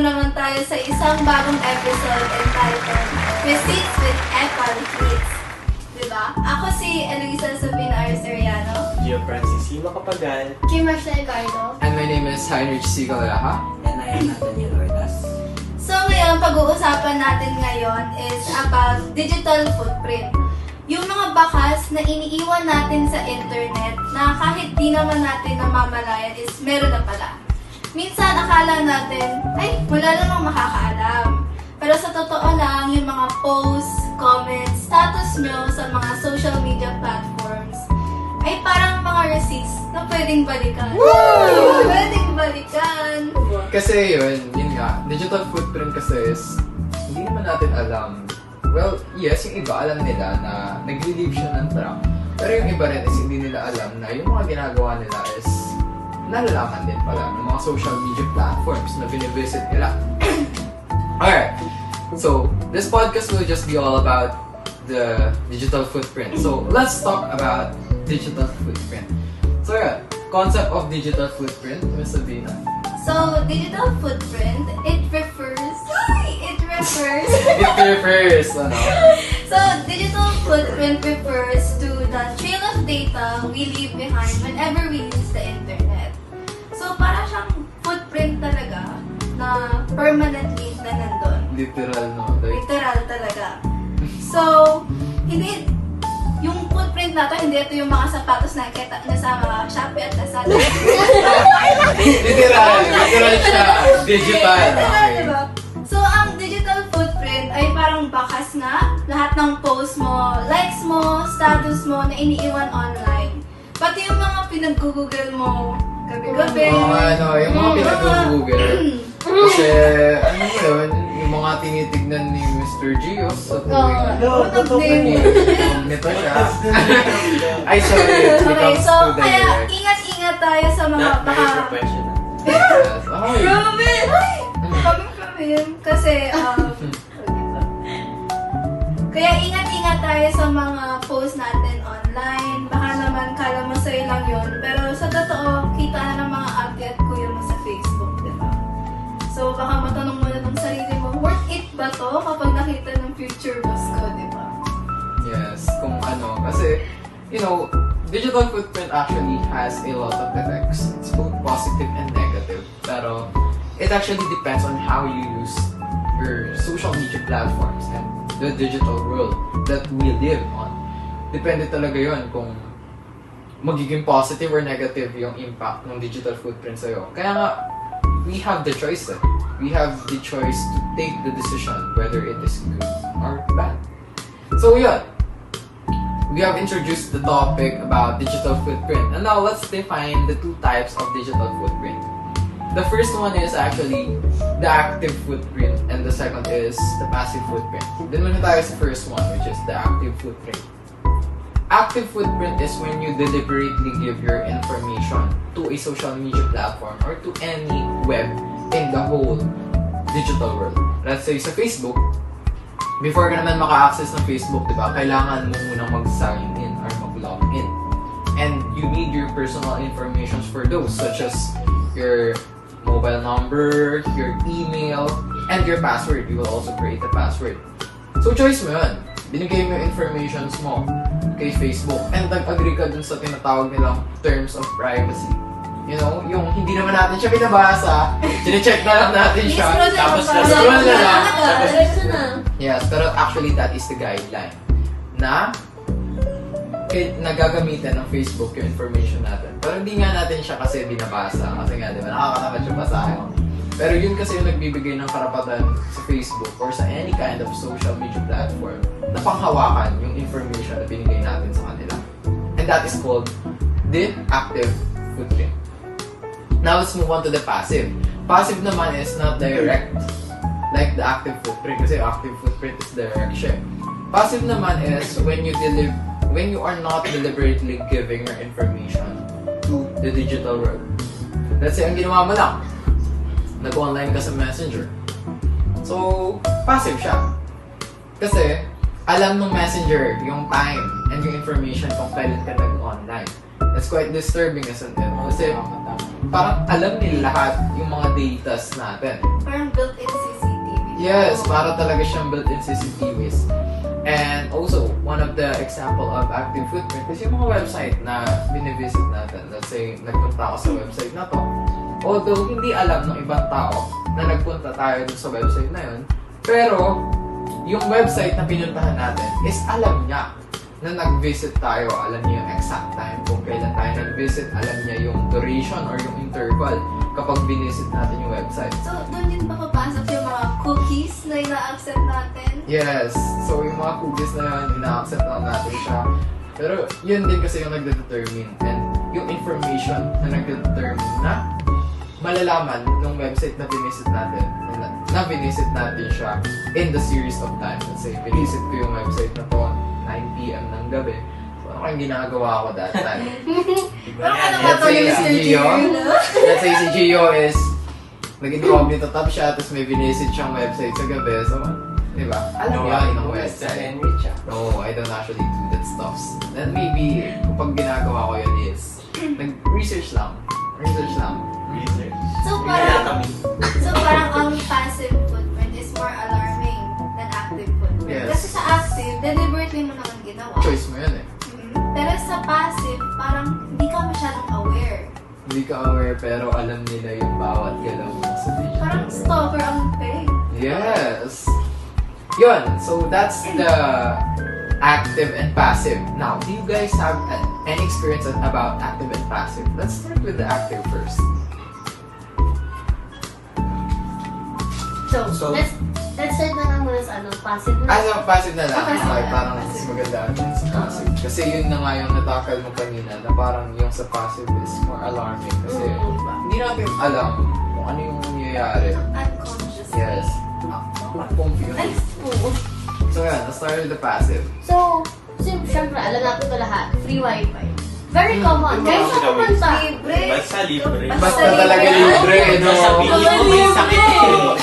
naman tayo sa isang bagong episode entitled Receipts with Econ Kids. Diba? Ako si Eloisa Sabina Arseriano. Gio Francis Lima Kapagal. Kim Rachel Gardo. And my name is Heinrich C. Galaha. And I am Nathaniel Ordas. So ngayon, pag-uusapan natin ngayon is about digital footprint. Yung mga bakas na iniiwan natin sa internet na kahit di naman natin namamalayan is meron na pala. Minsan akala natin, ay wala namang makakaalam. Pero sa totoo lang, yung mga posts, comments, status nyo sa mga social media platforms ay parang mga receipts na pwedeng balikan. Woo! Pwedeng balikan. Kasi yun nga, digital footprint kasi is, hindi naman natin alam. Well, yes, yung iba alam nila na nag-relieve siya ng track. Pero yung iba rin is hindi nila alam na yung mga ginagawa nila is nalalaman din pala ng mga social media platforms na binivisit nila. Alright, so this podcast will just be all about the digital footprint. So let's talk about digital footprint. So yeah, concept of digital footprint, Ms. Sabina. So, digital footprint, it refers, It refers, ano? So, digital footprint refers to the trail of data we leave behind whenever we use the internet. So, para siyang footprint talaga na permanently na nandun. Literal, no? Like, Literal talaga. So, hindi, yung footprint na to, hindi ito yung mga sapatos na kita niya sa mga Shopee at Lazada. literal siya. Digital. Literal, Okay. diba? So, ang digital footprint ay parang bakas nga. Lahat ng post mo, likes mo, status mo na iniiwan online. Pati yung mga pinag-google mo gabi-gabi. Yung mga pinag-google. Kasi, ano mo yun, yung mga tinitignan ni Mr. Gio sa tuwing nito siya. Ay, sorry. Okay, so, to the kaya direct. ingat-ingat tayo sa mga Not very baka... professional. Yes. Ay. Grabe! Ay! Coming from him. Kasi, kaya ingat-ingat tayo sa mga post natin online. Baka naman kala mo sa'yo lang yun. Pero sa totoo, kita na ng mga ate at kuya mo sa Facebook, di ba? So, baka matanong mo na ng sarili mo, worth it ba to kapag nakita ng future boss ko, di ba? Yes, kung ano. Kasi, you know, digital footprint actually has a lot of effects. It's both positive and negative. Pero, it actually depends on how you use your social media platforms and the digital world that we live on. Depende talaga yon kung magiging positive or negative yung impact ng digital footprint sa'yo. Kaya nga, we have the choice eh. We have the choice to take the decision whether it is good or bad. So yun, we have introduced the topic about digital footprint. And now let's define the two types of digital footprint. The first one is actually the active footprint and the second is the passive footprint. Then muna tayo sa first one, which is the active footprint. Active footprint is when you deliberately give your information to a social media platform or to any web in the whole digital world. Let's say sa Facebook, before ka naman maka-access ng Facebook, di ba, kailangan mo munang mag-sign in or mag-log in. And you need your personal information for those, such as your mobile number, your email, and your password. You will also create a password. So, choice mo yun. Binigay mo yung informations mo kay Facebook and nag-agree ka dun sa tinatawag nilang terms of privacy. You know, yung hindi naman natin siya binabasa, sine-check na lang natin siya, tapos na-scroll na lang. Yes, pero actually that is the guideline na nagagamitan ng Facebook yung information natin. Pero hindi nga natin siya kasi binabasa. Kasi nga, di ba, nakakatamad siya basahin. Pero yun kasi yung nagbibigay ng karapatan sa Facebook or sa any kind of social media platform na panghawakan yung information na binigay natin sa kanila. And that is called the active footprint. Now, let's move on to the passive. Passive naman is not direct like the active footprint kasi active footprint is direct siya. Passive naman is when you are not deliberately giving your information to the digital world. Let's say, ang ginawa mo lang, nag-online ka sa Messenger. So, passive siya. Kasi, alam ng Messenger yung time and yung information kung kailan ka nag-online. That's quite disturbing, isn't it? Kasi, parang alam nila lahat yung mga datas natin. Parang built Yes, para talaga siyang built-in CCTVs. And also, one of the example of active footprint is yung mga website na binivisit natin. Let's say, nagpunta ako sa website na to. Although, hindi alam ng ibang tao na nagpunta tayo dun sa website na yun. Pero, yung website na pinuntahan natin is alam niya na nag-visit tayo. Alam niya yung exact time kung kailan tayo nag-visit. Alam niya yung duration or yung interval kapag binisit natin yung website. So, doon din ba papasok yung mga cookies na ina-accept natin? Yes. So, yung mga cookies na yun, ina-accept lang natin siya. Pero, yun din kasi yung nagde-determine. And yung information na nagde-determine na malalaman ng website na binisit natin, na binisit natin siya in the series of time. Let's say, binisit ko yung website na to 9 p.m. ng gabi. So, ano kayong ginagawa ko that time? Parang ano ba Let's ito say ni si Mr. Gio. Gio, no? Let's say si Gio is nag-incognito tab siya, tapos may binisit siyang website sa gabi. So, di ba? Alam niya yung website. Henry siya. No, I don't actually do that stuff. Then maybe, kapag ginagawa ko yun is, nag-research lang. Research lang. Research. So, parang ang passive footprint is more alarming than active footprint. Yes. Kasi sa active, deliberately mo naman ginawa. Choice mo yun eh. Pero sa passive, parang hindi ka masyadong aware. Hindi ka aware pero alam nila yung bawat galaw mo sa digital. Parang stalker ang peg. Yes! Yun, so that's the active and passive. Now, do you guys have any experience about active and passive? Let's start with the active first. So, let's start na lang muna sa passive na. Passive na lang. Passive Okay, na. parang mas Passive. maganda yung sa passive. Kasi yun na nga yung natakal mo kanina na parang yung sa passive is more alarming. Kasi hindi natin alam kung ano yung nangyayari. Unconscious. Yes. Confused. Ay, oo. So yan, let's start with the passive. So, syempre, alam natin ito lahat. Free wifi. Very common. Yung Guys, mga saan pumunta? Libre. Basta libre. Basta talaga libre, no? Sasabihin mo may sakit eh.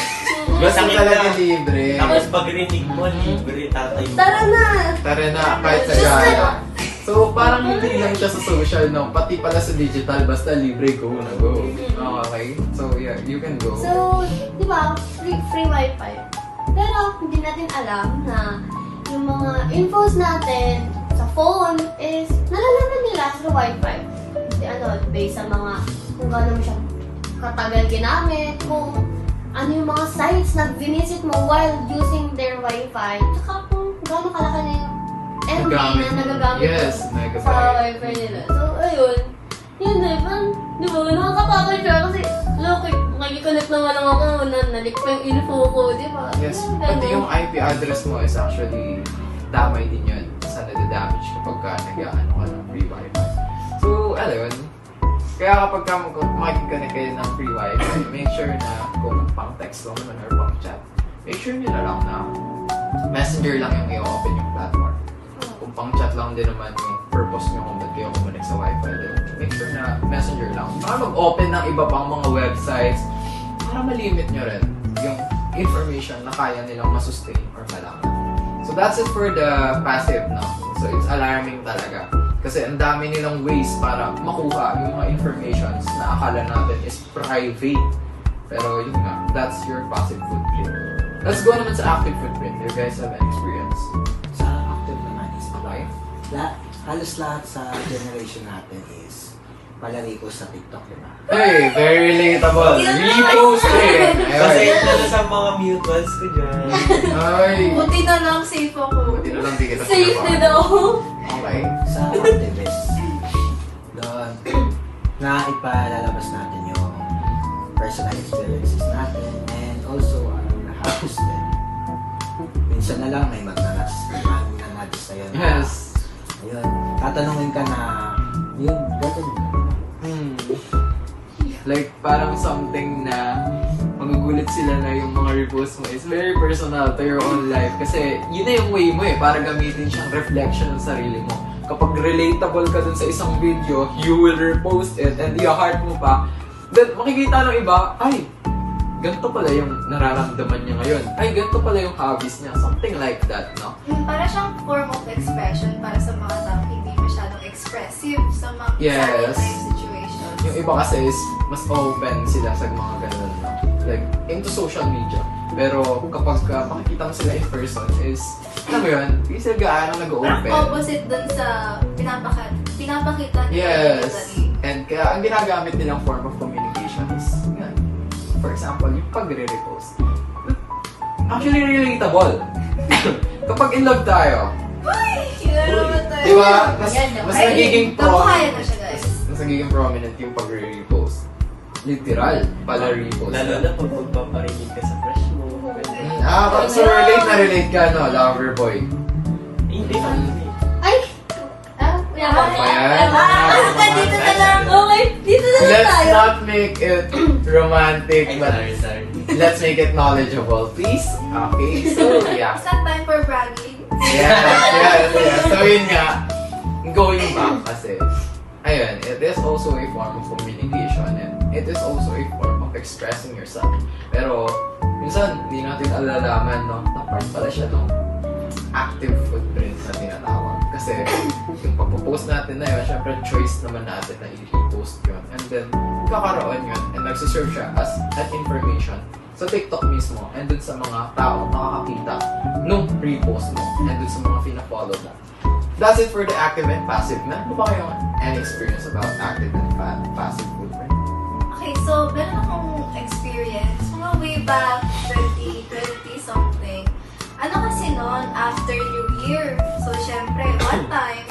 Basta Sakit talaga na. libre. Tapos pag rinig mo, libre tatay mo. Tara na! Tara na, kahit sa gala. So, parang hindi lang siya sa social, no? Pati pala sa digital, basta libre, go na go. Okay? So, yeah, you can go. So, di ba, free wifi. Pero, hindi natin alam na yung mga infos natin sa phone is nalalaman nila through wifi. Based sa mga, kung gano'n mo siya katagal ginamit, kung ano yung mga sites na visit mo while using their wifi, tsaka kung gano'n kalaki na yung MB na nagagamit Yes, mo sa megabyte. wifi nila. So, ayun. Yun eh, parang, di ba, nakakatakot siya kasi, look, makikiconnect naman lang ako na nalik pa yung info ko, di ba? Yes, Yung pati ganun. yung IP address mo is actually damay din yun sa nadadamage kapag ka nag-ano ka ng free wifi. So, ano yun? Kaya kapag ka makikiconnect kayo ng free wifi, make sure na kung pang text lang naman or pang chat, make sure nyo na lang na messenger lang yung i-open yung platform. Kung pang chat lang din naman yung purpose nyo kung ba't kayo kumonek sa wifi, then make sure na messenger lang. Para mag-open ng iba pang mga websites, para malimit nyo rin yung information na kaya nilang masustain or malaman. So that's it for the passive, no? So it's alarming talaga. Kasi ang dami nilang ways para makuha yung mga informations na akala natin is private. Pero yun nga, that's your passive footprint. Let's go naman sa active footprint. Do you guys have an experience? Sa active naman is Okay? halos lahat sa generation natin is palari ko sa TikTok, di ba? Hey, very relatable. Reposted! Kasi Ayun. ito na sa mga mutuals ko dyan. Ay. Buti na lang safe ako. Buti na lang di kita Safe sinabahan. din ako. Okay. Sa activist, doon na ipalalabas natin yung personal experiences natin and also our habits din. Minsan na lang may magnanas sa'yo na Yes. ayun, tatanungin ka na yung gagawin mo. Like, parang something na magugulat sila na yung mga repost mo is very personal to your own life. Kasi yun na yung way mo eh, para gamitin siyang reflection ng sarili mo. Kapag relatable ka dun sa isang video, you will repost it and i-heart mo pa. Then, makikita ng iba, ay, ganito pala yung nararamdaman niya ngayon. Ay, ganito pala yung hobbies niya. Something like that, no? Para siyang form of expression para sa mga tao hindi masyadong expressive sa mga Yes. life situations. Yung iba kasi is mas open sila sa mga ganun, no? Like, into social media. Pero kapag makikita mo sila in person is, alam mo yun, hindi sila gaano Parang nag-open. opposite dun sa pinapakita nila Yes. digitally. And kaya ang ginagamit nilang form of communication is, yan. For example, yung pagre-repost. Actually, relatable. Kapag in love tayo, di ba? Mas nagiging Kabuhayan na siya, guys. Mas nagiging prominent yung pagre-repost. Literal, pala repost. Lalo na pag magpaparinig ka sa crush mo. So relate ka, no? Lover boy. Hindi pa. Ay! Ayan. Dito na lang. Okay, dito na lang Let's tayo. not make it romantic, Ay, but sorry. let's make it knowledgeable, please. Okay, so yeah. It's not time for bragging. Yes. So yun nga, going back kasi, ayun, it is also a form of communication and it is also a form of expressing yourself. Pero, minsan, hindi natin alalaman, no, na part pala siya ng active footprint na tinatawag. Kasi, yung pagpo-post natin na yun, syempre choice naman natin na i-repost yun. And then, kakaroon yun and nagsiserve siya as an information sa TikTok mismo and dun sa mga tao nakakakita nung repost mo and dun sa mga pina-follow mo. That's it for the active and passive. Meron ba kayo any experience about active and passive footprint? Okay, so meron akong experience mga way back 2020 something. Ano kasi noon, after New Year. So, syempre, one time,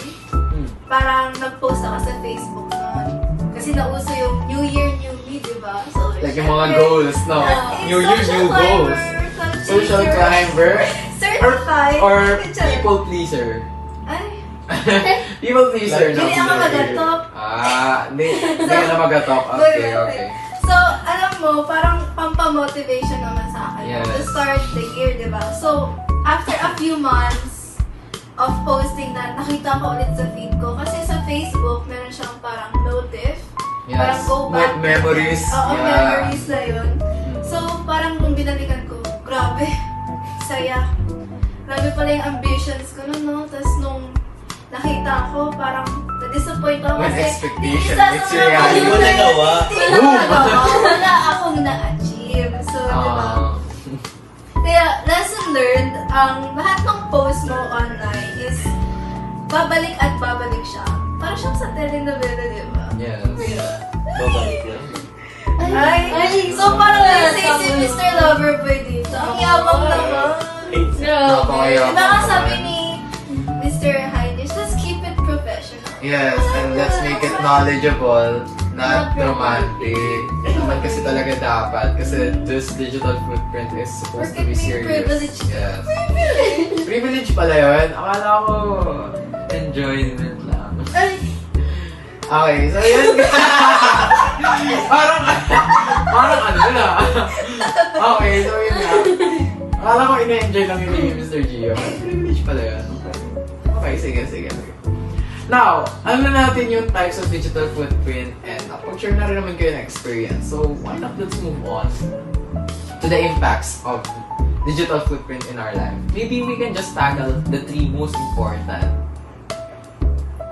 parang nag-post ako sa Facebook noon. Kasi nauso yung New Year, New Me, di ba? So, Like yung mga goals, no? New Year, new goals. Social climber Certified. or Charot. people pleaser. Ay, People pleaser, no? Hindi ako magatop. Hindi ka na magatop. Okay. So, alam mo, parang pampamotivation naman sa akin. Yes. To start the year, di ba? So, after a few months of posting that, nakita ko ulit sa feed ko. Kasi sa Facebook, meron siyang parang notif. Parang go back. Memories. Oo, Yeah. memories na yun. So, parang nung binalikan ko, grabe, saya. Grabe pala yung ambitions ko nun, no? Tapos nung nakita ko, parang na-disappoint ako When kasi expectation isa sa meets mga reality. Hindi mo nagawa. Hindi ko nagawa. Wala akong na-achieve. So, di ba? Kaya, lesson learned, ang lahat ng post mo online is babalik at babalik siya. Para siyang sa telenovela, di ba? Yes. Babalik lang. Ay, so parang si Mr. Loverboy dito. Ang yabang naman. Napakayabang Diba nga naman. sabi ni Mr. Heinrich, let's keep it professional. Yes, and let's make it knowledgeable, not romantic. Naman kasi talaga dapat. Kasi this digital footprint is supposed to be serious. Privilege. Yes. Privilege pala yun. Akala ko enjoyment lang. Okay, so yun. parang ano na. Okay, so yun nga. Akala ko ina-enjoy lang yung ni Mr. Gio. Privilege pala yun. Okay, sige. Now, alam na natin yung types of digital footprint and pag-share na rin naman kayo ng experience. So, why not let's move on to the impacts of digital footprint in our life. Maybe we can just tackle the 3 most important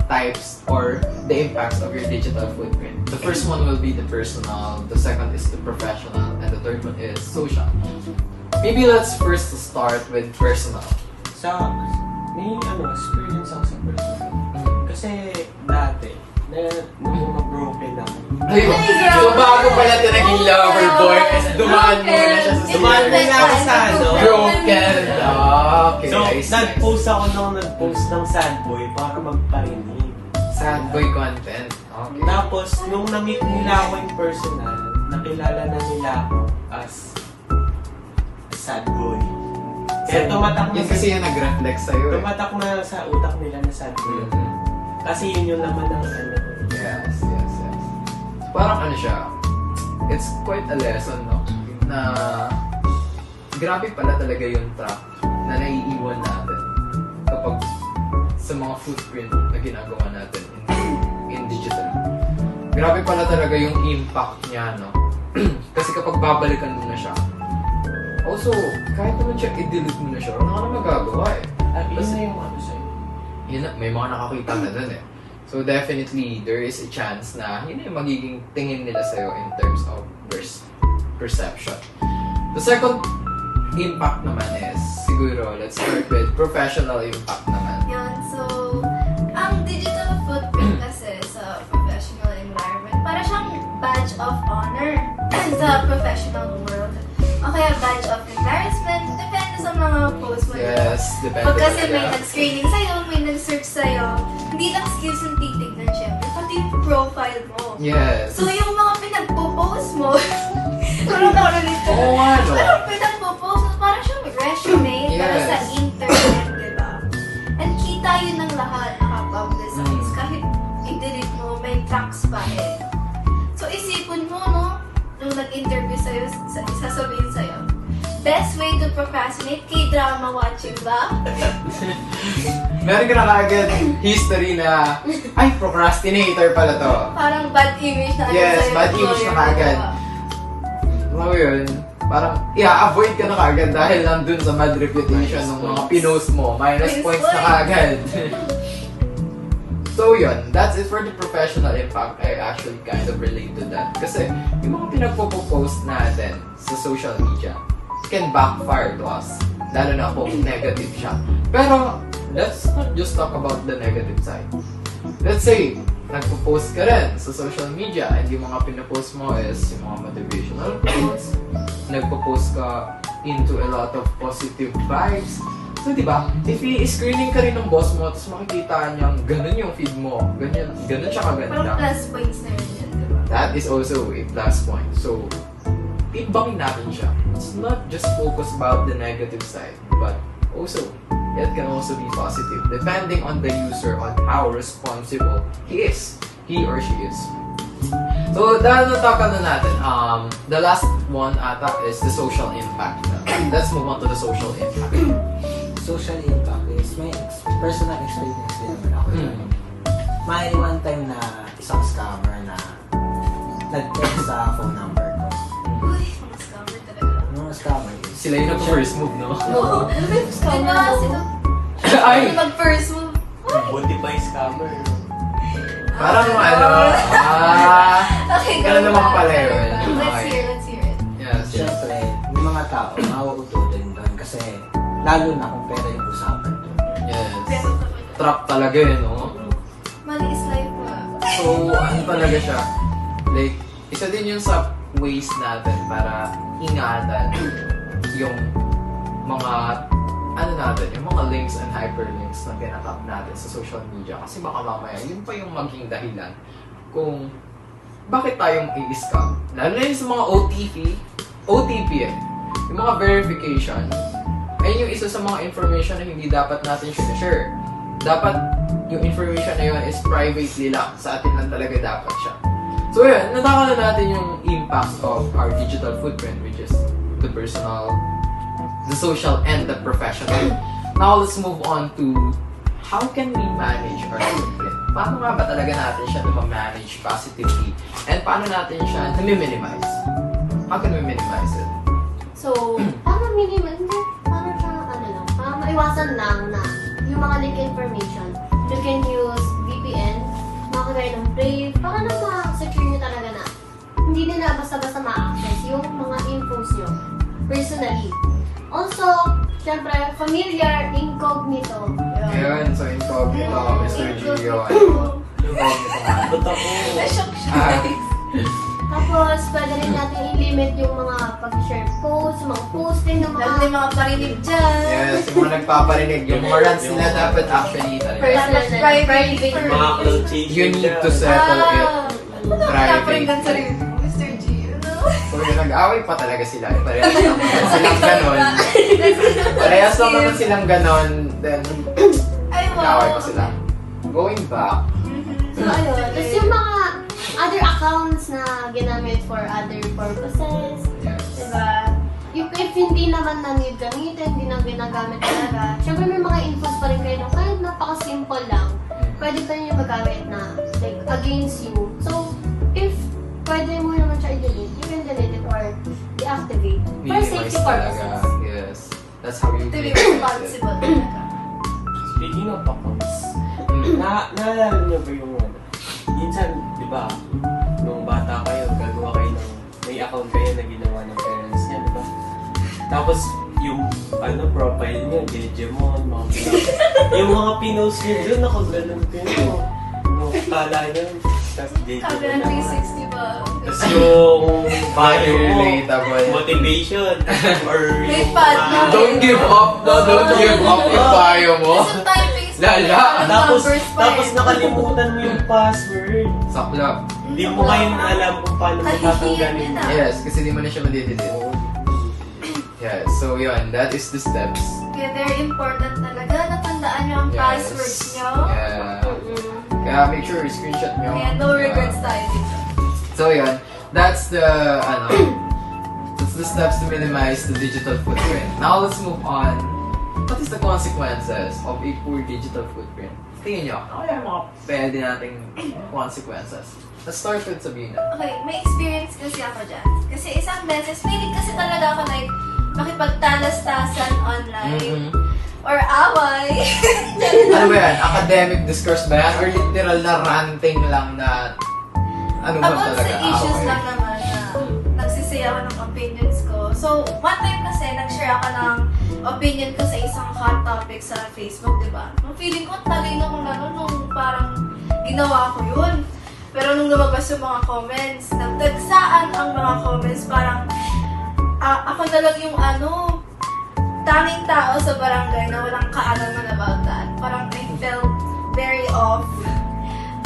types or the impacts of your digital footprint. The first one will be the personal, the second is the professional, and the third one is social. Maybe let's first start with personal. Sa, may experience ako sa personal. Kasi dati, nung broken ako. So bago pala ito naging lover boy, dumaan muna siya sa Dumaan muna ako sa broken. Okay, So, I see. nag-post ng sad boy para magparinig. Sad boy content. Okay. Tapos, nung na-meet nila ako in personal, nakilala na nila ako as sad boy. Kaya tumatak na Yun kasi yung nag-reflect sa'yo eh. tumatak na sa utak nila na sad boy. Kasi yun yung laman ng ano. Yes. Parang ano siya, it's quite a lesson, no? Na grabe pala talaga yung track na naiiwan natin kapag sa mga footprint na ginagawa natin in digital. Grabe pala talaga yung impact niya, no? Kasi kapag babalikan mo na siya, also, kahit naman siya i-delete mo na siya, wala ka na magagawa eh. Yun na yung ano sa'yo. Yun na, may mga nakakita na dun eh. So definitely, there is a chance na yun yung magiging tingin nila sa'yo in terms of perception. The second impact naman is, siguro, let's start with professional impact naman. Yun, so, ang digital footprint kasi sa professional environment, para siyang badge of honor sa professional world. O kaya badge of embarrassment, depende sa mga post mo. Yes, depende Pag kasi may talaga. nag-screening sa'yo, may nag-search sa'yo, hindi lang skills yung titignan syempre, pati yung profile mo. Yes. So, yung mga pinagpo-post mo, parang nakalito. Oo nga, no? Parang pinagpo-post mo, parang siyang resume pero Yes. sa internet, di ba? And kita yun ng lahat nakapublicize. Kahit i-delete mo, may tracks pa eh. So, isipin mo, no? Nung nag-interview sa'yo, sasabihin sa'yo, best way to procrastinate, K-drama watching ba? Meron ka na kaagad history na, ay, procrastinator pala to. Parang bad image na Yes, sa'yo. bad image na employer, kaagad. di ba? Alam mo yun, parang i-avoid ka na kaagad dahil lang dun sa bad reputation ng mga pinost mo. Minus Minus points na points. kaagad. So yun, that's it for the professional impact. I actually kind of relate to that. Kasi yung mga pinagpo-post natin sa social media can backfire to us. Lalo na kung negative siya. Pero, let's not just talk about the negative side. Let's say, nagpo-post ka rin sa social media and yung mga pinapost mo is yung mga motivational quotes. Nagpo-post ka into a lot of positive vibes. So, di ba? If i-screening ka rin ng boss mo, tapos makikita niyang ganun yung feed mo, ganun siya Parang kaganda. plus points na yun yun, di ba? That is also a plus point. So, timbangin natin siya. It's not just focus about the negative side, but also, it can also be positive, depending on the user, on how responsible he is, he or she is. So, dahil natakan na natin, the last one ata is the social impact. Let's move on to the social impact. Social impact is may personal experience din naman ako. May one time na isang scammer na nag-text sa phone number ko. Uy, mga scammer talaga. Yung scammer is... Sila yung nag-first move, no? Oo. Ano ba yung Di scammer ba? mo? Sino? Ay! Mag-first move. Buti pa yung scammer. Parang Okay, ganun go naman back. pala yun. Let's Okay. hear, let's hear it. Yes, yes. Siyempre, yung mga tao, mauuto din doon kasi lalo na kung pera yung usapan doon. Yes. Pero, Trap talaga yun, no? money is life pa. So, ano talaga siya? Like, isa din yun sa ways natin para ingatan yung mga, ano natin, yung mga links and hyperlinks na tinatap natin sa social media. Kasi baka mamaya, yun pa yung maging dahilan kung bakit tayong i-scam. Lalo na yung sa mga OTP eh. Yung mga verification, ayun yung isa sa mga information na hindi dapat natin share. Dapat yung information na yun is privately lang. Sa atin lang talaga dapat siya. So yun, nataka na natin yung impact of our digital footprint, which is the personal, the social, and the professional. Now let's move on to how can we manage our footprint? Paano nga ba talaga natin siya na ma-manage positively? And paano natin siya na-minimize? How can we minimize it? So, parang minimal, hindi, parang siya, ano lang, parang maiwasan lang na yung mga link information, you can use VPN, makagaya ng Brave, para na ma-secure nyo talaga na hindi nila basta-basta ma-access yung mga infos nyo personally. Also, syempre, familiar, incognito. Ayun, so incognito, Mr. Gio. Incognito nga. Ba't ako? Na-shock siya, Ah. guys. Tapos, pwede rin natin i-limit yung mga pag-share posts, yung mga posting ng Lalo na yung mga mga parinig dyan. Yes, yung mga nagpaparinig, yung mga rants nila dapat actually talaga. personal, private. Mga cloud chasing You need to dyan. settle it. Ano na pinaparinggan sa rin? Mr. G, ano? So yung nag-away pa talaga sila. Parehas lang naman silang ganon. Parehas lang naman silang ganon. Then, Ay, nag-away wow. pa sila. Going back, So, ayun. Tapos yung mga other accounts na ginamit for other purposes, yes. diba? If hindi naman na need gamitin, hindi na ginagamit talaga, syempre may mga infos pa rin kayo na kahit napaka-simple lang, pwede pa rin yung magamit na like against you. So, if pwede mo naman siya i-delete, you can delete it or deactivate for Minimize safety talaga. purposes. Yes. That's how you To be minimize it. responsible talaga. Speaking of accounts, naalala niyo ba yung ano? Minsan, di ba, nung bata kayo, gagawa kayo ng, may account kayo na ginawa ng parents niya, di ba? Tapos, yung profile niya, Digimon, mga yung mga pinost niya doon, nakaganon din mo. Kala niya, tas Sabi Digimon ng naman. 360 ba? Tas yung bio mo, Relatable. motivation, or May yung pad na. Don't give up, no? Don't give up yung bio mo. Kasi typing speed. Lala. Tapos nakalimutan mo yung password. Saklap. Hindi mo ngayon alam kung paano mo tatanggalin. Kahihiyan Yes, kasi di mo na siya madidelete. Yes, so yun, that is the steps. Kaya very important talaga. Natandaan nyo ang Yes. passwords nyo. Yeah. Kaya make sure screenshot nyo. Kaya no regrets tayo dito. So yun, that's the steps to minimize the digital footprint. Now let's move on. What is the consequences of a poor digital footprint? Tingin nyo, ano kaya yung mga pwede nating consequences? Let's start with Sabina. Okay, may experience kasi ako dyan. Kasi isang beses, feeling kasi talaga ako like makipagtalastasan online. Or away. Ano ba yan? Academic discourse ba yan? Or literal na ranting lang na ano ba About talaga? sa issues away? lang naman na nagsisay ako ng opinions ko. So, one time kasi, nag-share ako ng opinion ko sa isang hot topic sa Facebook, di ba? Nung feeling ko, talino ko na nun, nung parang ginawa ko yun. Pero nung lumabas yung mga comments, nagtagsaan ang mga comments, parang ako na lang yung tanging tao sa barangay na walang kaalaman about that. Parang I felt very off.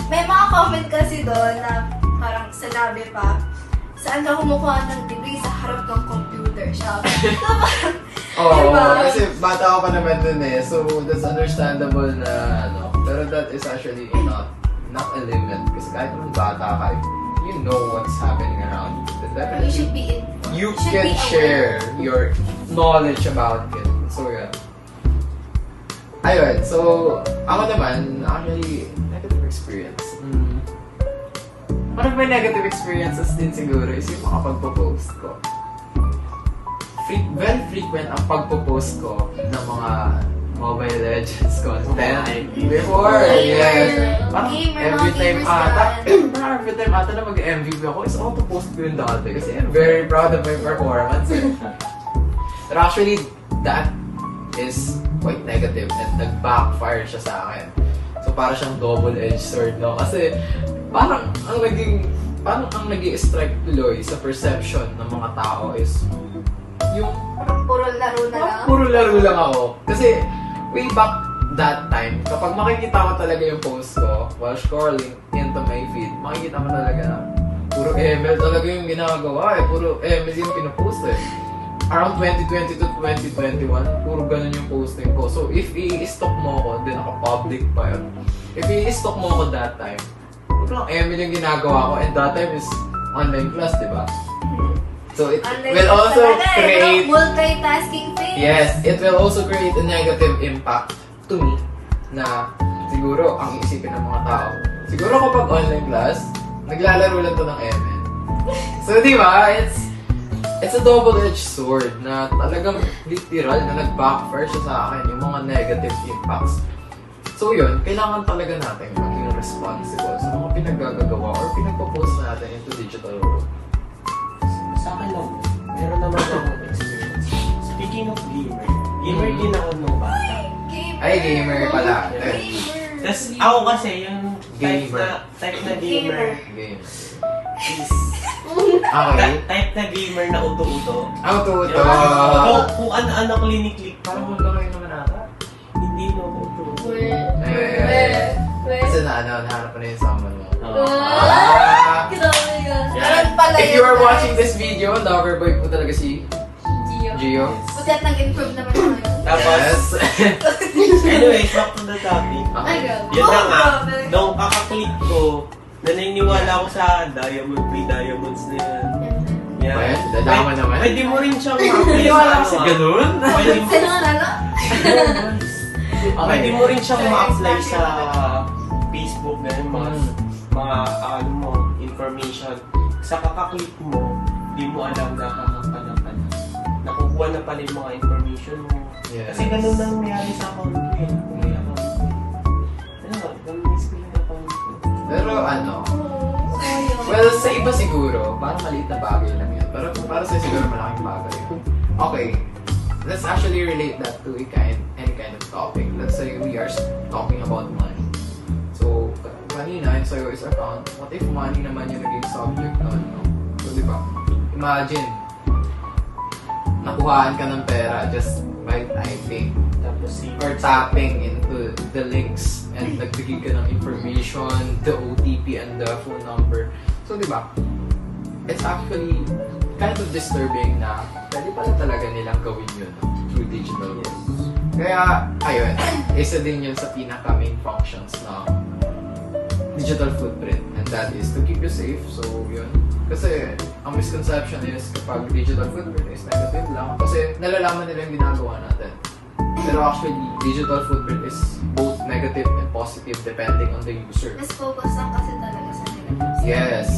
May mga comment kasi doon na parang sinabi pa, saan ka kumukuha ng degree sa harap ng computer shop? So parang, Oo, diba? kasi bata ako pa naman dun eh. So, that's understandable na Pero that is actually not a limit. Kasi kahit naman bata ka, you know what's happening around you. Then you definitely, should be in. you should can be aware. share your knowledge about it. So, yeah. Ayun, so, ako naman, actually, negative experience. One of my negative experiences din siguro is yung mga pagpo-post ko. Very frequent ang pagpo-post ko ng mga Mobile Legends content. Before, yes. Parang Gamer, every mga time gamers ata, yan. parang every time ata na mag-MVP ako is auto-post ko yun dati kasi I'm very proud of my performance. But actually, that is quite negative and nag-backfire siya sa akin. So parang siyang double-edged sword, no? Kasi parang ang nag-i-strike tuloy sa perception ng mga tao is yung Parang puro laro na lang. puro laro lang ako. Kasi way back that time, kapag makikita ko talaga yung post ko while scrolling into my feed, makikita mo talaga na puro ML talaga yung ginagawa eh. Puro ML yung pinopost eh. Around 2020 to 2021, puro ganun yung posting ko. So if i-stalk mo ako, then naka-public pa yun. If i-stalk mo ako that time, puro lang ML yung ginagawa ko and that time is online class, di ba? So it Online will class also talaga eh, create multitasking thing. Yes, it will also create a negative impact to me na siguro ang iisipin ng mga tao. Siguro kapag online class, naglalaro lang to ng ML. So di ba, it's a double-edged sword na talagang literal na nag-backfire siya sa akin yung mga negative impacts. So yun, kailangan talaga natin maging responsible sa mga pinaggagawa or pinagpo-post natin into digital world. Sa akin lang, meron naman akong experience. Speaking of gamer din ako nung bata. Gamer. Ay, gamer pala. Gamer. Tapos ako kasi yung type Gamer. na gamer Game. is Okay. type na gamer na uto-uto. Auto to. Kung ano-ano clinic-click, Parang wala kayo naman ata. hindi mo uto-uto. Kasi nahanap ko na yung summon mo. Ah! Grabe ka. Meron pala If you yun, are guys. watching this video, Loverboy po talaga si Gio. Gio. Buti at nag-improve naman ako yun. Tapos, anyways, back to the topic. Ay, Okay. grabe. Yun na nga, grabe. nung kakaklik ko, naniniwala ako sa diamonds na yan. Yan. Well, dalaman naman. Pwede mo rin siyang ma-apply Naniniwala ka sa sa ganun? Pwede mo, Sino ano? pwede mo rin siyang ma-apply sa Facebook na yung mga information. Sa kakaklik mo, di mo alam na kakapanapan. Nakukuha na pala yung mga information mo. Yes. Kasi ganun na nangyari sa account ko yun. Kung may account ko. Ano, gaminis ko yung account ko. Pero well, sa iba siguro, parang maliit na bagay lang yan. Pero para sa siguro malaking bagay. Okay. let's actually relate that to any kind of topic. Let's say we are talking about money. So, kanina, in Sayo's account, what if money naman yung naging subject nun, no? So, di ba? Imagine, nakuhaan ka ng pera just by typing Tapos si or tapping into the links and nagbigay ka ng information, the OTP and the phone number. So, di ba? It's actually kind of disturbing na pwede pala talaga nilang gawin yun, no? Through digital world. Kaya, ayun, isa din yun sa pinaka-main functions ng digital footprint, and that is to keep you safe. So, yun. Kasi, ang misconception is kapag digital footprint is negative lang. Kasi, nalalaman nila yung ginagawa natin. Pero actually, digital footprint is both negative and positive depending on the user. Mas focus lang kasi talaga sa negative. Yes.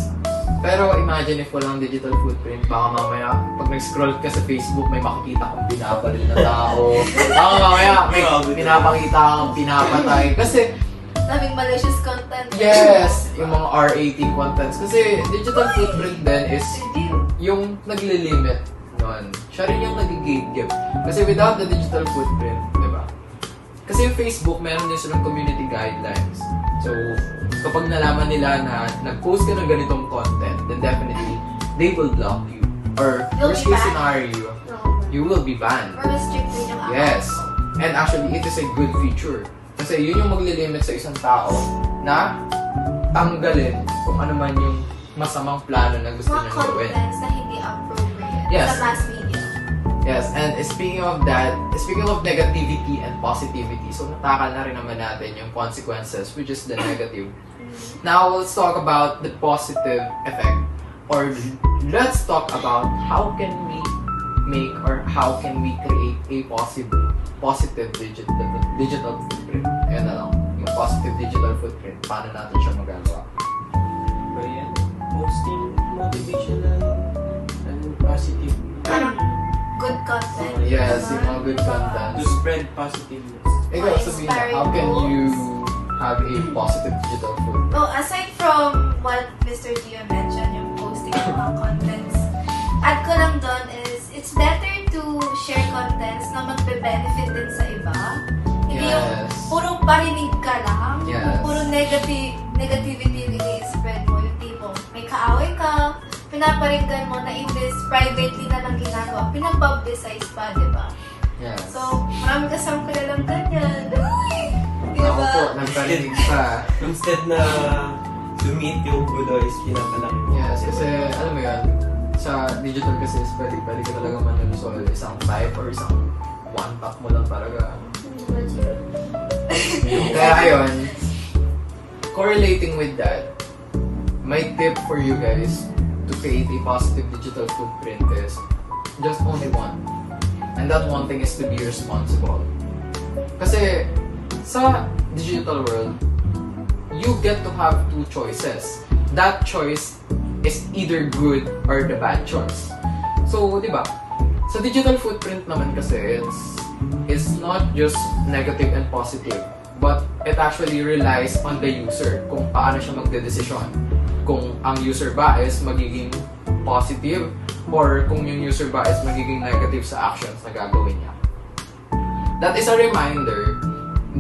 Pero imagine if walang digital footprint, baka mamaya, pag nag-scroll ka sa Facebook, may makikita kang binabaril na tao. Baka mamaya, may pinapakita kang pinapatay. Kasi, Daming malicious content. yes, yung mga R18 contents. Kasi digital footprint din is Review. yung nagli-limit nun. Siya rin yung nag-gatekeep. Kasi without the digital footprint, di ba? Kasi yung Facebook, meron din silang community guidelines. So, kapag nalaman nila na nag-post ka ng ganitong content, then definitely, they will block you. Or, You'll worst be case banned. scenario, you will be banned. Or restrict din yung account. Yes. And actually, it is a good feature. Kasi yun yung maglilimit sa isang tao na tanggalin kung ano man yung masamang plano na gusto Mga niyang gawin. contents na hindi appropriate Yes. sa mass media. Yes, and speaking of that, speaking of negativity and positivity, so natakal na rin naman natin yung consequences, which is the negative. Now, let's talk about the positive effect. Or let's talk about how can we make or how can we create a positive digital footprint. Ayan na lang, yung positive digital footprint. Paano natin siya magagawa? Ba yan? Posting motivational and positive. Parang good content. Yes, diba? yung mga good content. To spread positiveness. Ikaw, Sabina, how can you have a positive digital footprint? Oh, aside from what Mr. Gio mentioned, yung posting ng mga contents, add ko lang doon is, it's better to share contents na magbe-benefit din sa iba. Hindi yung Yes. puro parinig ka lang, Yes. puro negativity yung i-spread mo. Yung tipo, may kaaway ka, pinaparinggan mo na imbes privately na lang ginagawa, pinag-publicize pa, di ba? Yes. So, marami kasang kilalang ganyan. Di Ako ba? po, nagparinig pa. Instead na lumit yung gulo is pinapalaki mo. Yes, kasi alam mo yan, sa digital kasi is pwede ka talaga manusol isang type or isang one tap mo lang talaga. Kaya ayun, correlating with that, my tip for you guys to create a positive digital footprint is just only one. And that one thing is to be responsible. Kasi sa digital world, you get to have two choices. That choice is either good or the bad choice. So, di ba? Sa digital footprint naman kasi, it's not just negative and positive, but it actually relies on the user kung paano siya magdedesisyon. Kung ang user ba is magiging positive or kung yung user ba is magiging negative sa actions na gagawin niya. That is a reminder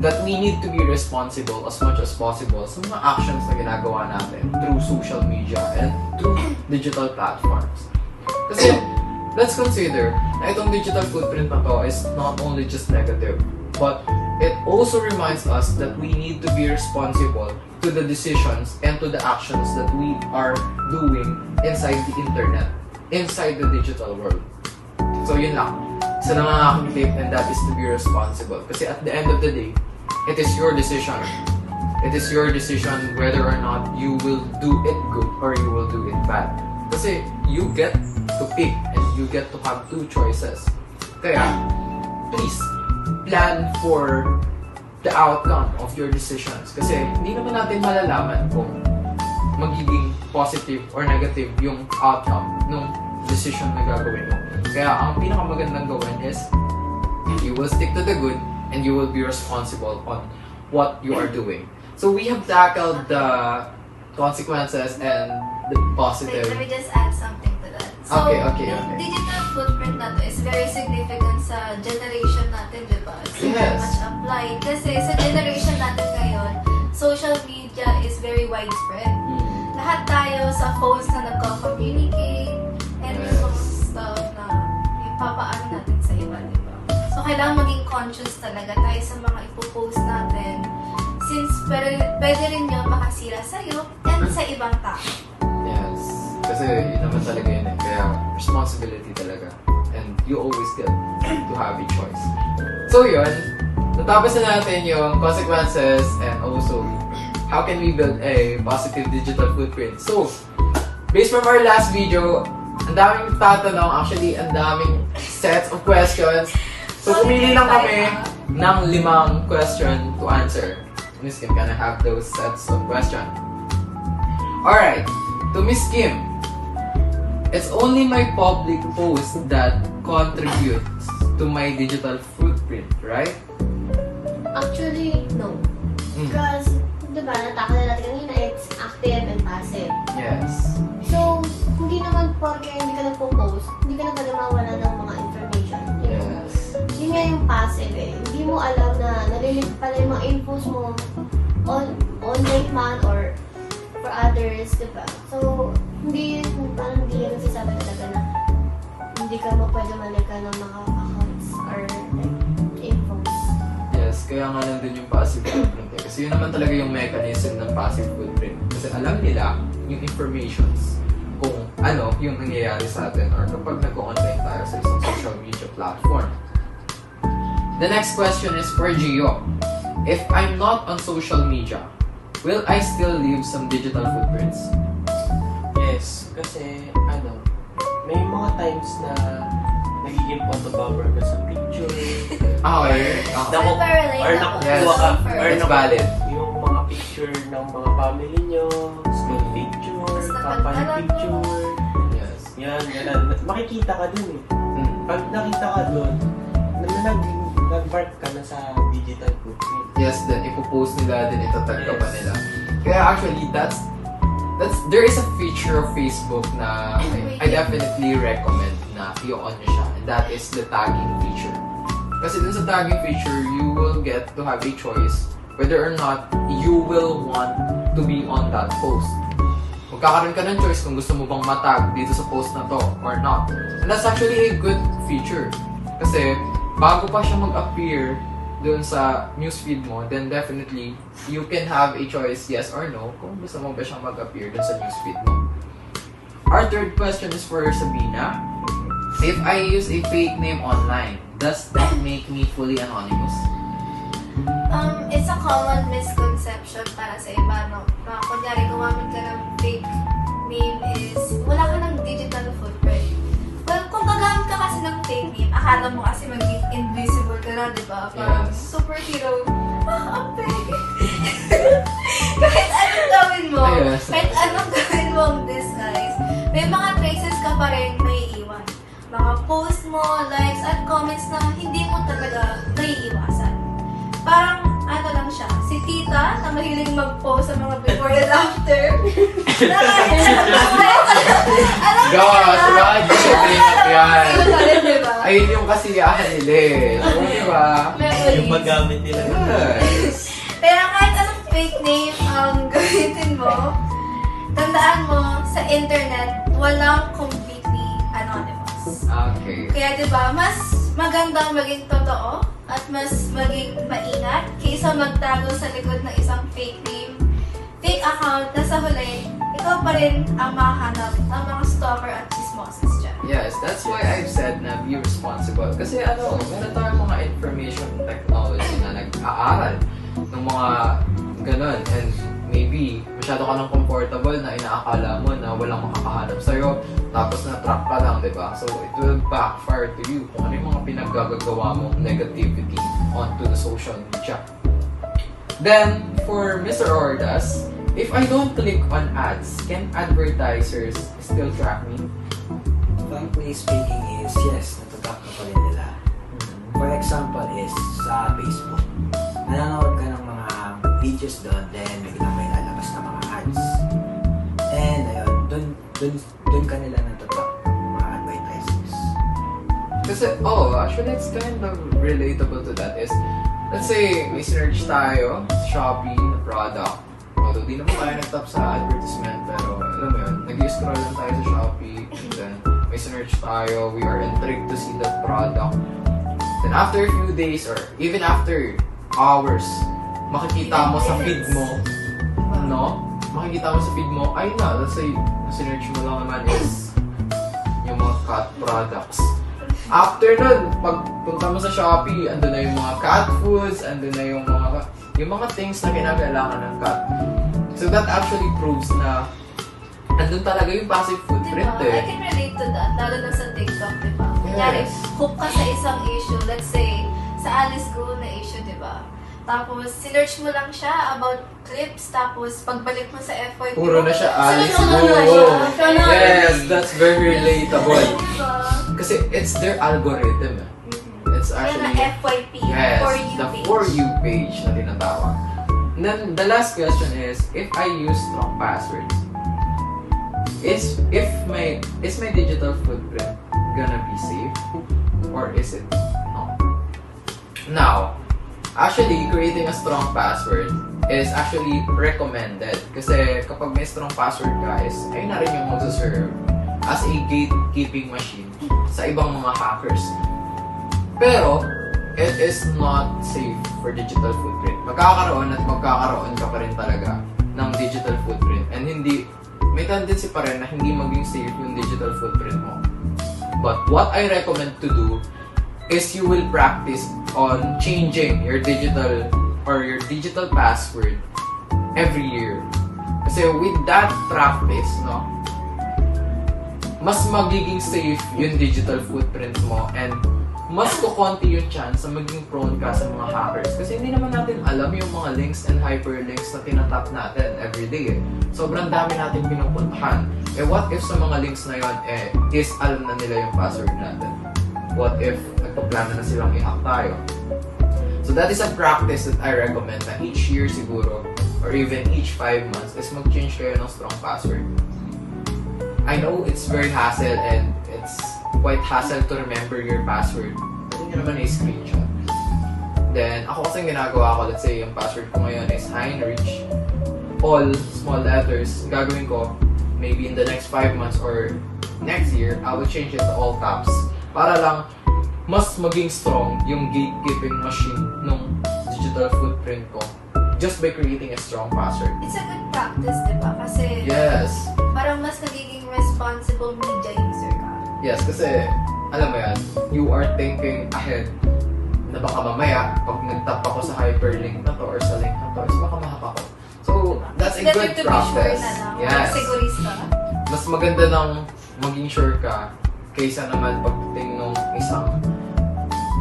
that we need to be responsible as much as possible sa mga actions na ginagawa natin through social media and through digital platforms. Kasi, let's consider na itong digital footprint na to is not only just negative, but it also reminds us that we need to be responsible to the decisions and to the actions that we are doing inside the internet, inside the digital world. So yun lang. Isa lang ang aking tip, and that is to be responsible. Kasi at the end of the day, it is your decision. It is your decision whether or not you will do it good or you will do it bad. Kasi you get to pick and you get to have two choices. Kaya, please, plan for the outcome of your decisions. Kasi hindi naman natin malalaman kung magiging positive or negative yung outcome ng decision na gagawin mo. Kaya ang pinakamagandang gawin is you will stick to the good and you will be responsible on what you are doing. So we have tackled the consequences and the Wait, positive. let me just add something to that. So, Okay. yung digital footprint na to is very significant sa generation natin, di ba? It's very Yes. much applied. Kasi sa generation natin ngayon, social media is very widespread. Lahat tayo sa phones na nagko-communicate and yung mga stuff na ipapaano natin sa iba, di ba? So, kailangan maging conscious talaga tayo sa mga ipopost natin since pwede rin yun makasira sa'yo and sa ibang tao. Yes. Kasi yun naman talaga yun eh. Kaya responsibility talaga. And you always get to have a choice. So yun, natapos na natin yung consequences and also how can we build a positive digital footprint. So, based from our last video, ang daming tatanong, actually ang daming sets of questions. So pumili lang kami ng 5 question to answer. Miss Kim, can I have those sets of questions? Alright, to Miss Kim, it's only my public post that contributes to my digital footprint, right? Actually, no. Because, diba, natakot na natin kanina, it's active and passive. Yes. So, hindi naman porke hindi ka nagpo-post, hindi ka na pala mawala ng mga information. Yes. Yun nga yung passive eh. Hindi mo alam na nalilit pala yung mga infos mo online man or for others, diba? So, parang hindi yan nasasabi talaga na hindi ka pwede malika ng mga accounts or like infos. Yes, kaya nga nandun yung passive footprint eh. Kasi yun naman talaga yung mechanism ng passive footprint. Kasi alam nila yung informations kung ano yung nangyayari sa atin or kapag nag-online tayo sa isang social media platform. The next question is for Gio. If I'm not on social media, will I still leave some digital footprints? Yes, kasi may mga times na nagiging photobomber ka sa picture. Okay. Super relatable. Or nakukuha Yes. ka, Super. or It's valid. yung mga picture ng mga family nyo, school picture, Mas company napagdala picture. Yes. Yan. Makikita ka dun eh. Mm. Pag nakita ka dun, nag-mark ka na sa digital footprint. Yes, then ipopost nila, then itatag ka pa nila. Kaya actually, there is a feature of Facebook na I definitely recommend na i-on nyo siya. And that is the tagging feature. Kasi dun sa tagging feature, you will get to have a choice whether or not you will want to be on that post. Magkakaroon ka ng choice kung gusto mo bang matag dito sa post na to or not. And that's actually a good feature. Kasi bago pa siya mag-appear dun sa newsfeed mo, then definitely you can have a choice, yes or no, kung gusto mo ba siyang mag-appear dun sa newsfeed mo. Our third question is for Sabina. If I use a fake name online, does that make me fully anonymous? It's a common misconception para sa iba, no? Na kunyari, gumamit ka ng fake name is, wala ka ng digital footprint. Well, kung gagamit ka kasi ng fake name, akala mo kasi maging invisible ka na, di ba? Parang Yes. superhero. Ang peke. Kahit anong gawin mo, Ayos. kahit anong gawin mo ang disguise, may mga traces ka pa rin may iwan. Mga post mo, likes, at comments na hindi mo talaga naiiwasan. Parang, ano lang siya, si tita na mahilig mag-post sa mga before and after. Gosh, bakit di siya bring up yan? Diba? Ayun yung kasiyahan nila eh. So, di ba? Yung magamit nila. Yes. Pero kahit anong fake name ang gamitin mo, tandaan mo, sa internet, walang completely anonymous. Okay. Kaya diba, mas magandang maging totoo at mas maging maingat kaysa magtago sa likod ng isang fake name, fake account na sa huli, ikaw pa rin ang makahanap ng mga stalker at chismoses dyan. Yes, that's why I've said na be responsible. Kasi meron tayong mga information technology na nag-aaral ng mga ganun. And maybe, masyado ka nang comfortable na inaakala mo na walang makakahanap sa'yo, tapos na-track ka lang, diba? So, it will backfire to you kung ano yung mga pinaggagawa mong negativity onto the social media. Then, for Mr. Ordas, if I don't click on ads, can advertisers still track me? Frankly speaking is, yes, natatrack na pa rin nila. For example is, sa Facebook, nanonood ka ng mga videos doon, then biglang may lalabas na mga ads. And ayun, dun ka nila natatrack ng mga Kasi, actually, it's kind of relatable to that is, let's say, may sinerge tayo sa Shopee na product. Although, di naman tayo nag-tap sa advertisement, pero alam mo yun, nag-scroll lang tayo sa Shopee, and then may sinerge tayo, we are intrigued to see that product. Then after a few days, or even after hours, makikita mo sa feed mo, no? Makikita mo sa feed mo, ayun na, let's say, sinerge mo lang naman is yung mga cat products. After nun, pagpunta mo sa Shopee, andun na yung mga cat foods, andun na yung mga things na kinakailangan ng cat. So that actually proves na andun talaga yung passive footprint Diba? I can relate to that, lalo na sa TikTok, diba? Kunyari, hook ka sa isang issue, let's say, sa Alice Go na issue, diba? Tapos, sinerch mo lang siya about clips, tapos pagbalik mo sa FYP. Puro na siya Alice sunod-sunod na Go. siya. Yes, that's very relatable. Diba? Kasi it's their algorithm. It's Kaya na actually, FYP, yes, For You the page. For You page na tinatawag. And then the last question is, if I use strong passwords, is my digital footprint gonna be safe? Or is it not? Now, actually, creating a strong password is actually recommended. Kasi kapag may strong password ka, ayun na rin yung magsaserve as a gatekeeping machine sa ibang mga hackers. Pero, it is not safe for digital footprint. Magkakaroon ka pa rin talaga ng digital footprint. And may tendency pa rin na hindi maging safe yung digital footprint mo. But what I recommend to do is you will practice on changing your digital password every year. Kasi with that practice, no, mas magiging safe yung digital footprint mo and mas kukonti yung chance na maging prone ka sa mga hackers. Kasi hindi naman natin alam yung mga links and hyperlinks na tinatap natin everyday. Sobrang dami natin pinupuntahan. What if sa mga links na yun, is alam na nila yung password natin? What if nagpaplano na silang i-hack tayo? So that is a practice that I recommend na each year siguro, or even each 5 months, is mag-change kayo ng strong password. I know it's very hassle and it's quite hassle to remember your password. Pwede nyo naman i-screenshot. Then, ako kasing ginagawa ko, let's say, yung password ko ngayon is Heinrich, all small letters. Gagawin ko, maybe in the next 5 months or next year, I will change it to all caps. Para lang, mas maging strong yung gatekeeping machine ng digital footprint ko just by creating a strong password. It's a good practice, diba? Kasi Yes. parang mas nagiging responsible media user ka. Yes, kasi, alam mo yan, you are thinking ahead na baka mamaya, pag nag-tap ako sa hyperlink na to or sa link na to, is baka mahack ako. So, that's a Better good to be sure practice. na lang. Yes. Sigurista. Mas maganda ng maging sure ka kaysa naman pagdating nung isang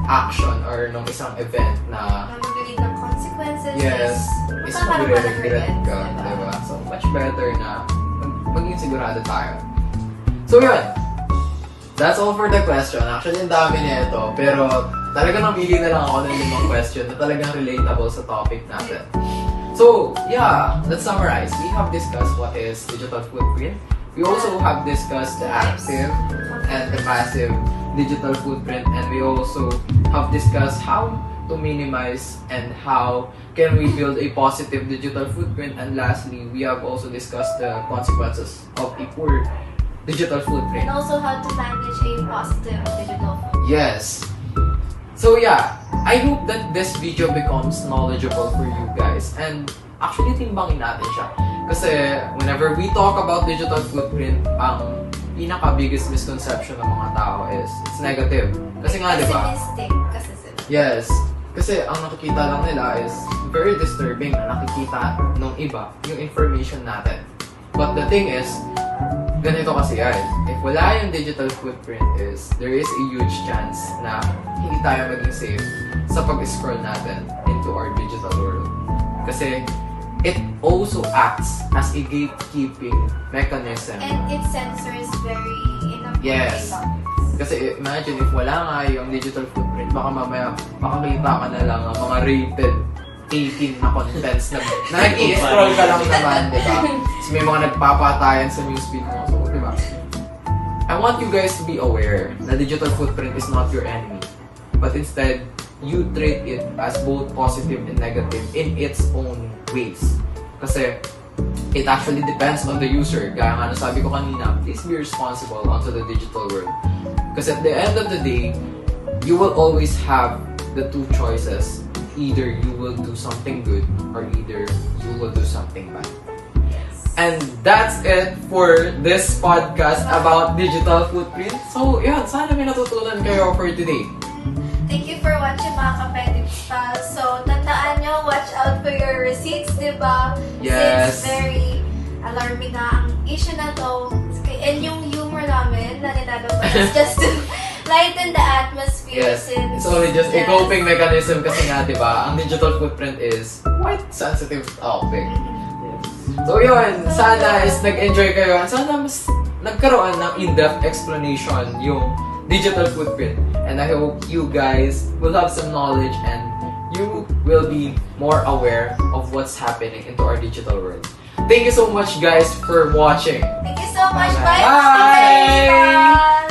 action or nung isang event na Na mag-lead ng consequences. yes, is Makakaroon ka ng magre-regret regrets, ka, diba? diba? So, much better na maging sigurado tayo. So, yun. That's all for the question. Actually, ang dami niya ito. Pero, talagang namili na lang ako ng 5 question na talagang relatable sa topic natin. So, yeah, let's summarize. We have discussed what is digital footprint. We also have discussed the active and the passive digital footprint, and we also have discussed how to minimize and how can we build a positive digital footprint. And lastly, we have also discussed the consequences of a poor digital footprint. And also how to manage a positive digital footprint. Yes. So yeah, I hope that this video becomes knowledgeable for you guys. And actually, timbangin natin siya. Kasi whenever we talk about digital footprint, ang pinaka-biggest misconception ng mga tao is it's negative. Kasi nga, di ba? Pessimistic kasi sila. Yes. Kasi ang nakikita lang nila is very disturbing na nakikita ng iba yung information natin. But the thing is, ganito kasi yan. If wala yung digital footprint is, there is a huge chance na hindi tayo maging safe sa pag-scroll natin into our digital world. Kasi it also acts as a gatekeeping mechanism. And it censors very inappropriate Yes. topics. Kasi imagine if wala nga yung digital footprint, baka mamaya makakita ka na lang ng mga rated 18 na contents na nag-i-scroll ka lang naman, di ba? So may mga nagpapatayan sa newsfeed mo. So, di ba? I want you guys to be aware na digital footprint is not your enemy. But instead, you treat it as both positive and negative in its own ways. Kasi it actually depends on the user. Gaya nga sabi ko kanina, please be responsible onto the digital world. Because at the end of the day, you will always have the two choices. Either you will do something good or either you will do something bad. And that's it for this podcast about digital footprint. So, yun, sana may natutunan kayo for today. Thank you for watching mga Kapetics Pals. So, tandaan nyo, watch out for your receipts, di ba? Yes. Since very alarming na ang issue na to. And yung humor namin na nilalabas is just to lighten the atmosphere. Yes, Since, it's only just a yes. coping mechanism kasi nga, di ba? Ang digital footprint is quite sensitive topic. So yun, sana is nag-enjoy kayo and sana mas nagkaroon ng in-depth explanation yung digital footprint. And I hope you guys will have some knowledge and you will be more aware of what's happening into our digital world. Thank you so much guys for watching. Thank you so much. Bye! Bye! Bye!